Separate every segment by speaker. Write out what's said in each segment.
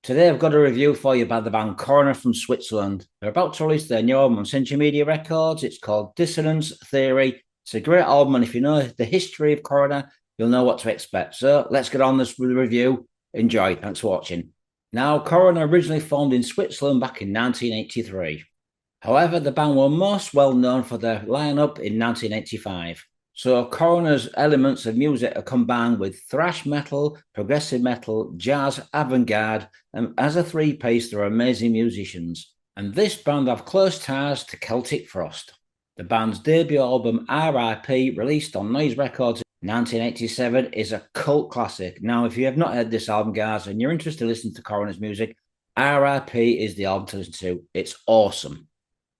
Speaker 1: Today I've got a review for you by the band Coroner from Switzerland. They're about to release their new album on Century Media Records. It's called Dissonance Theory. It's a great album, and if you know the history of Coroner, you'll know what to expect. So let's get on this review. Enjoy. Thanks for watching. Now, Coroner originally formed in Switzerland back in 1983. However, the band were most well known for their lineup in 1985. So Coroner's elements of music are combined with thrash metal, progressive metal, jazz, avant-garde, and as a three-piece, they're amazing musicians. And this band have close ties to Celtic Frost. The band's debut album, R.I.P, released on Noise Records in 1987, is a cult classic. Now, if you have not heard this album, guys, and you're interested in listening to Coroner's music, R.I.P is the album to listen to. It's awesome,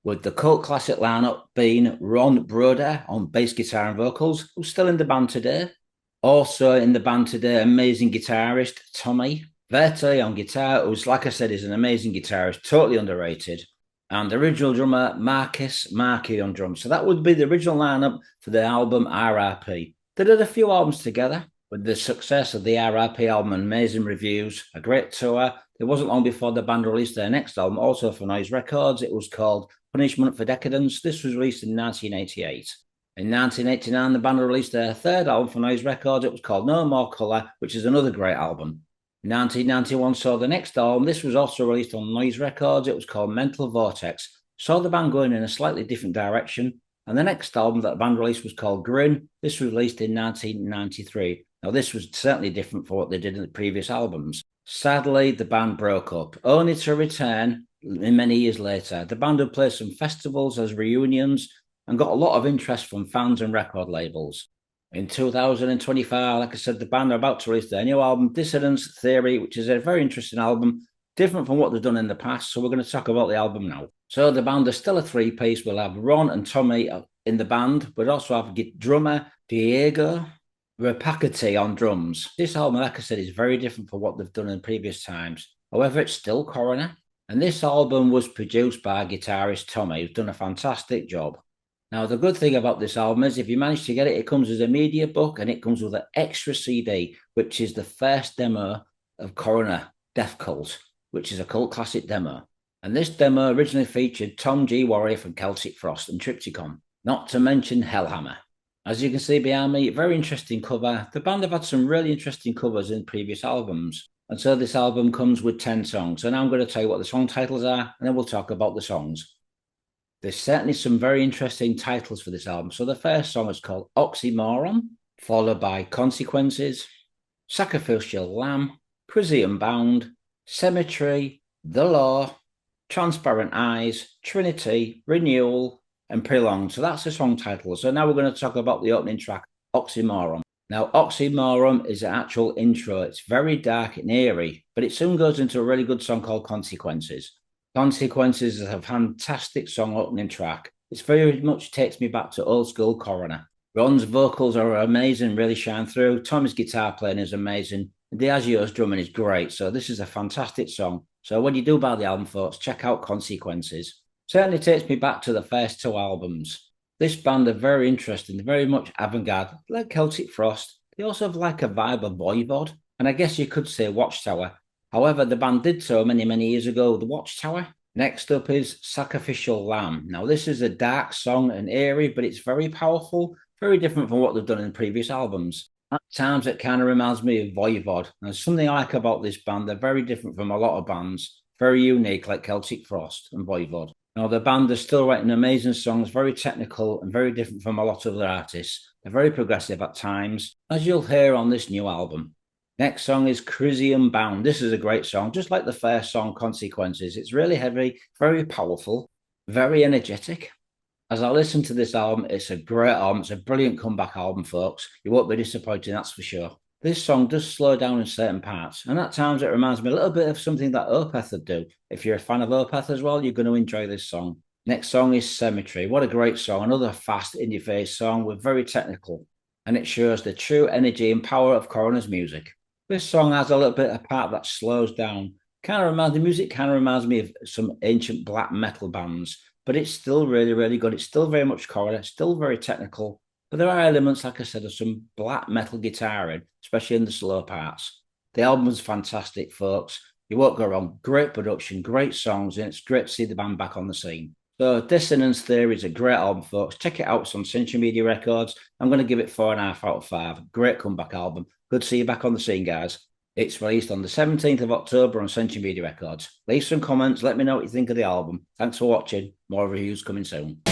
Speaker 1: with the cult classic lineup being Ron Broder on bass guitar and vocals, who's still in the band today. Also in the band today, amazing guitarist Tommy Verti on guitar, who's, like I said, is an amazing guitarist, totally underrated. And the original drummer Marcus Markey on drums. So that would be the original lineup for the album R.I.P. They did a few albums together. With the success of the R.I.P album and amazing reviews, a great tour, it wasn't long before the band released their next album, also for Noise Records. It was called Punishment for Decadence. This was released in 1988. In 1989, the band released their third album for Noise Records. It was called No More Colour, which is another great album. In 1991 saw the next album. This was also released on Noise Records. It was called Mental Vortex. Saw the band going in a slightly different direction. And the next album that the band released was called Grin. This was released in 1993. Now, this was certainly different from what they did in the previous albums. Sadly, the band broke up, only to return many years later. The band would play some festivals as reunions and got a lot of interest from fans and record labels. In 2025, like I said, the band are about to release their new album, Dissonance Theory, which is a very interesting album, different from what they've done in the past. So we're going to talk about the album now. So the band is still a three-piece. We'll have Ron and Tommy in the band. We'll also have drummer Diego Rapacchietti on drums. This album, like I said, is very different from what they've done in previous times. However, it's still Coroner. And this album was produced by guitarist Tommy, who's done a fantastic job. Now, the good thing about this album is if you manage to get it, it comes as a media book and it comes with an extra CD, which is the first demo of Coroner, Death Cult, which is a cult classic demo. And this demo originally featured Tom G. Warrior from Celtic Frost and Triptychon, not to mention Hellhammer. As you can see behind me, very interesting cover. The band have had some really interesting covers in previous albums. And so this album comes with 10 songs. So now I'm going to tell you what the song titles are, and then we'll talk about the songs. There's certainly some very interesting titles for this album. So the first song is called Oxymoron, followed by Consequences, Sacrificial Lamb, Crisium Bound, Cemetery, The Law, Transparent Eyes, Trinity, Renewal, and Prolonged. So that's the song title. So now we're going to talk about the opening track, Oxymoron. Now, Oxymoron is an actual intro. It's very dark and eerie, but it soon goes into a really good song called Consequences. Consequences is a fantastic song opening track. It's very much takes me back to old school Coroner. Ron's vocals are amazing, really shine through. Tommy's guitar playing is amazing. Diageo's drumming is great. So this is a fantastic song. So when you do buy the album, folks, check out Consequences. Certainly takes me back to the first two albums. This band are very interesting, very much avant-garde, like Celtic Frost. They also have like a vibe of Voi-Vod, and I guess you could say Watchtower. However, the band did so many, many years ago, the Watchtower. Next up is Sacrificial Lamb. Now, this is a dark song and eerie, but it's very powerful, very different from what they've done in previous albums. At times, it kind of reminds me of Voi-Vod. There's something I like about this band. They're very different from a lot of bands, very unique, like Celtic Frost and Voi-Vod. Now, the band is still writing amazing songs, very technical and very different from a lot of other artists. They're very progressive at times, as you'll hear on this new album. Next song is Crisium Bound. This is a great song, just like the first song, Consequences. It's really heavy, very powerful, very energetic. As I listen to this album, it's a great album. It's a brilliant comeback album, folks. You won't be disappointed, that's for sure. This song does slow down in certain parts, and at times it reminds me a little bit of something that Opeth would do. If you're a fan of Opeth as well, you're going to enjoy this song. Next song is Cemetery. What a great song. Another fast, in-your-face song with very technical, and it shows the true energy and power of Coroner's music. This song has a little bit of part that slows down. The music kind of reminds me of some ancient black metal bands, but it's still really, really good. It's still very much Coroner, still very technical. But there are elements, like I said, of some black metal guitaring, especially in the slow parts. The album is fantastic, folks. You won't go wrong. Great production, great songs, and it's great to see the band back on the scene. So Dissonance Theory is a great album, folks. Check it out. It's on Century Media Records. I'm going to give it 4.5 out of 5. Great comeback album. Good to see you back on the scene, guys. It's released on the 17th of October on Century Media Records. Leave some comments. Let me know what you think of the album. Thanks for watching. More reviews coming soon.